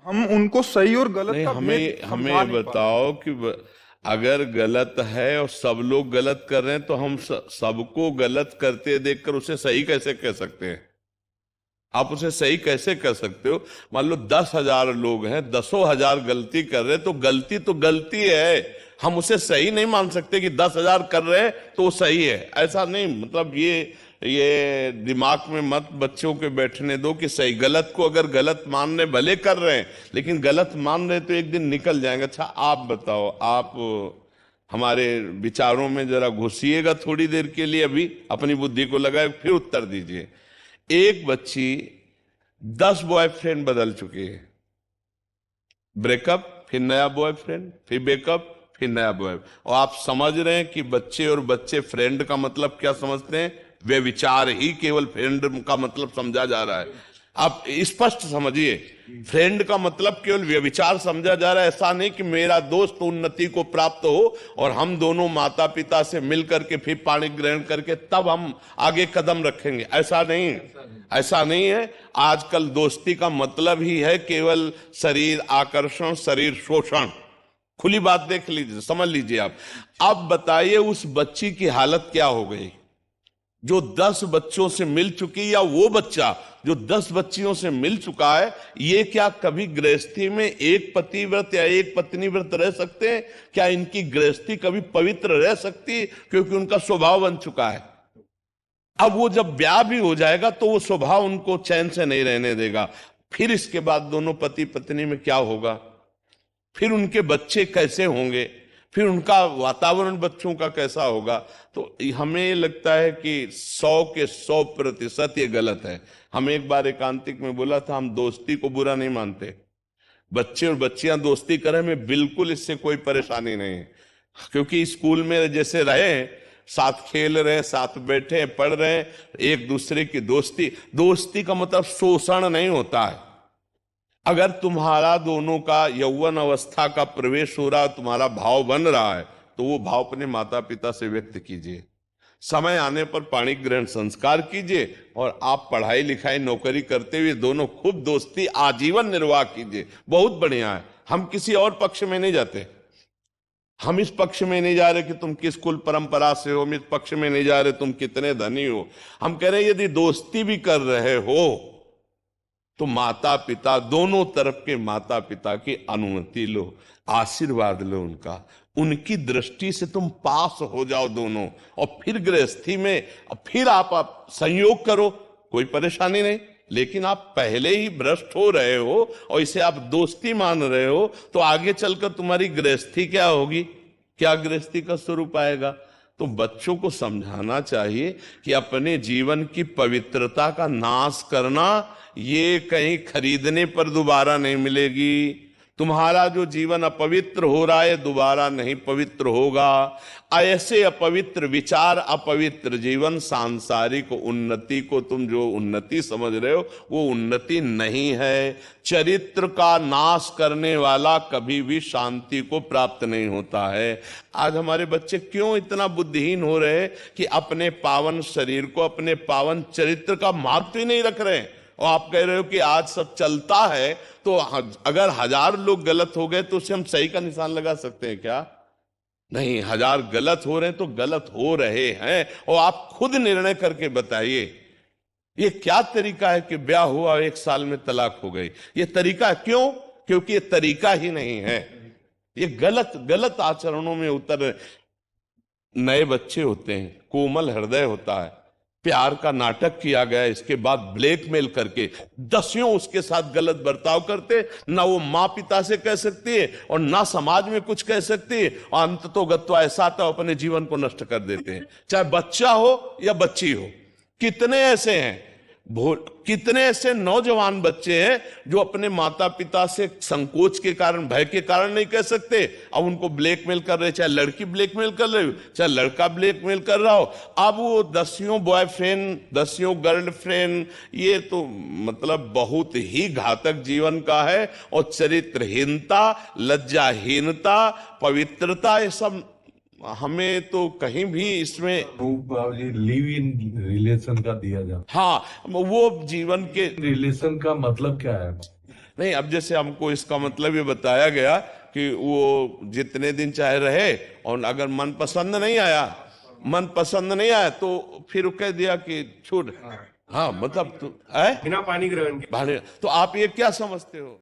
हम उनको सही और गलत नहीं, का हमें भेद हमें समझा ये नहीं पा रहे। बताओ कि अगर गलत है और सब लोग गलत कर रहे हैं तो हम सबको गलत करते देखकर उसे सही कैसे कह सकते हैं? आप उसे सही कैसे कर सकते हो? मान लो 10,000 लोग हैं, 10,000 गलती कर रहे हैं, तो गलती है। हम उसे सही नहीं मान सकते कि 10,000 कर रहे हैं तो वो सही है। ऐसा नहीं, मतलब ये दिमाग में मत बच्चों के बैठने दो कि सही गलत को, अगर गलत मानने भले कर रहे हैं लेकिन गलत मान रहे तो एक दिन निकल जाएंगे। अच्छा आप बताओ, आप हमारे विचारों में जरा घुसिएगा थोड़ी देर के लिए, अभी अपनी बुद्धि को लगाए, फिर उत्तर दीजिए। एक बच्ची 10 बॉयफ्रेंड बदल चुकी है। ब्रेकअप, फिर नया बॉयफ्रेंड, फिर ब्रेकअप, फिर नया बॉय। और आप समझ रहे हैं कि बच्चे और बच्चे फ्रेंड का मतलब क्या समझते हैं? वे विचार ही केवल फ्रेंड का मतलब समझा जा रहा है। आप स्पष्ट समझिए, फ्रेंड का मतलब केवल व्यभिचार समझा जा रहा है। ऐसा नहीं कि मेरा दोस्त उन्नति को प्राप्त हो और हम दोनों माता पिता से मिलकर के फिर पाणी ग्रहण करके तब हम आगे कदम रखेंगे, ऐसा नहीं। ऐसा नहीं है। आजकल दोस्ती का मतलब ही है केवल शरीर आकर्षण, शरीर शोषण। खुली बात देख लीजिए, समझ लीजिए आप। अब बताइए उस बच्ची की हालत क्या हो गई जो 10 बच्चों से मिल चुकी, या वो बच्चा जो 10 बच्चियों से मिल चुका है, ये क्या कभी गृहस्थी में एक पति व्रत या एक पत्नी व्रत रह सकते हैं? क्या इनकी गृहस्थी कभी पवित्र रह सकती है? क्योंकि उनका स्वभाव बन चुका है। अब वो जब ब्याह भी हो जाएगा तो वो स्वभाव उनको चैन से नहीं रहने देगा। फिर इसके बाद दोनों पति पत्नी में क्या होगा? फिर उनके बच्चे कैसे होंगे? फिर उनका वातावरण बच्चों का कैसा होगा? तो हमें लगता है कि 100 के 100% ये गलत है। हम एक बार एकांतिक में बोला था, हम दोस्ती को बुरा नहीं मानते। बच्चे और बच्चियां दोस्ती करें, में बिल्कुल इससे कोई परेशानी नहीं है। क्योंकि स्कूल में जैसे रहे, साथ खेल रहे, साथ बैठे पढ़ रहे, एक दूसरे की दोस्ती, दोस्ती का मतलब शोषण नहीं होता है। अगर तुम्हारा दोनों का यौवन अवस्था का प्रवेश हो रहा है, तुम्हारा भाव बन रहा है, तो वो भाव अपने माता पिता से व्यक्त कीजिए। समय आने पर पाणी ग्रहण संस्कार कीजिए, और आप पढ़ाई लिखाई नौकरी करते हुए दोनों खूब दोस्ती आजीवन निर्वाह कीजिए। बहुत बढ़िया है। हम किसी और पक्ष में नहीं जाते। हम इस पक्ष में नहीं जा रहे कि तुम किस कुल परंपरा से हो, हम इस पक्ष में नहीं जा रहे तुम कितने धनी हो। हम कह रहे हैं यदि दोस्ती भी कर रहे हो तो माता पिता, दोनों तरफ के माता पिता की अनुमति लो, आशीर्वाद लो उनका, उनकी दृष्टि से तुम पास हो जाओ दोनों, और फिर गृहस्थी में फिर आप संयोग करो, कोई परेशानी नहीं। लेकिन आप पहले ही भ्रष्ट हो रहे हो और इसे आप दोस्ती मान रहे हो, तो आगे चलकर तुम्हारी गृहस्थी क्या होगी? क्या गृहस्थी का स्वरूप आएगा? तो बच्चों को समझाना चाहिए कि अपने जीवन की पवित्रता का नाश करना ये कहीं खरीदने पर दोबारा नहीं मिलेगी। तुम्हारा जो जीवन अपवित्र हो रहा है दोबारा नहीं पवित्र होगा। ऐसे अपवित्र विचार, अपवित्र जीवन, सांसारिक उन्नति को तुम जो उन्नति समझ रहे हो वो उन्नति नहीं है। चरित्र का नाश करने वाला कभी भी शांति को प्राप्त नहीं होता है। आज हमारे बच्चे क्यों इतना बुद्धिहीन हो रहे हैं कि अपने पावन शरीर को, अपने पावन चरित्र का महत्व ही नहीं रख रहे हैं। और आप कह रहे हो कि आज सब चलता है, तो अगर 1000 लोग गलत हो गए तो उसे हम सही का निशान लगा सकते हैं क्या? नहीं, 1000 गलत हो रहे हैं तो गलत हो रहे हैं, और आप खुद निर्णय करके बताइए ये क्या तरीका है कि ब्याह हुआ 1 साल में तलाक हो गई? ये तरीका क्यों? क्योंकि ये तरीका ही नहीं है। ये गलत गलत आचरणों में उतर नए बच्चे होते हैं, कोमल हृदय होता है, प्यार का नाटक किया गया, इसके बाद ब्लैकमेल करके दसियों उसके साथ गलत बर्ताव करते, ना वो माँ पिता से कह सकती है और ना समाज में कुछ कह सकती है, और अंततोगत्वा ऐसा आता है अपने जीवन को नष्ट कर देते हैं, चाहे बच्चा हो या बच्ची हो। कितने ऐसे हैं, कितने ऐसे नौजवान बच्चे हैं जो अपने माता पिता से संकोच के कारण, भय के कारण नहीं कह सकते, अब उनको ब्लैकमेल कर रहे, चाहे लड़की ब्लैकमेल कर रही हो चाहे लड़का ब्लैकमेल कर रहा हो। अब वो दसियों बॉयफ्रेंड, दसियों गर्लफ्रेंड, ये तो मतलब बहुत ही घातक जीवन का है। और चरित्रहीनता, लज्जाहीनता, पवित्रता, ये सब हमें तो कहीं भी इसमें लिव इन रिलेशन का दिया जाता। हाँ, वो जीवन के रिलेशन का मतलब क्या है? नहीं, अब जैसे हमको इसका मतलब ये बताया गया कि वो जितने दिन चाहे रहे, और अगर मन पसंद नहीं आया तो फिर वो कह दिया कि छूट। हाँ मतलब तो बिना पानी ग्रहण के। तो आप ये क्या समझते हो?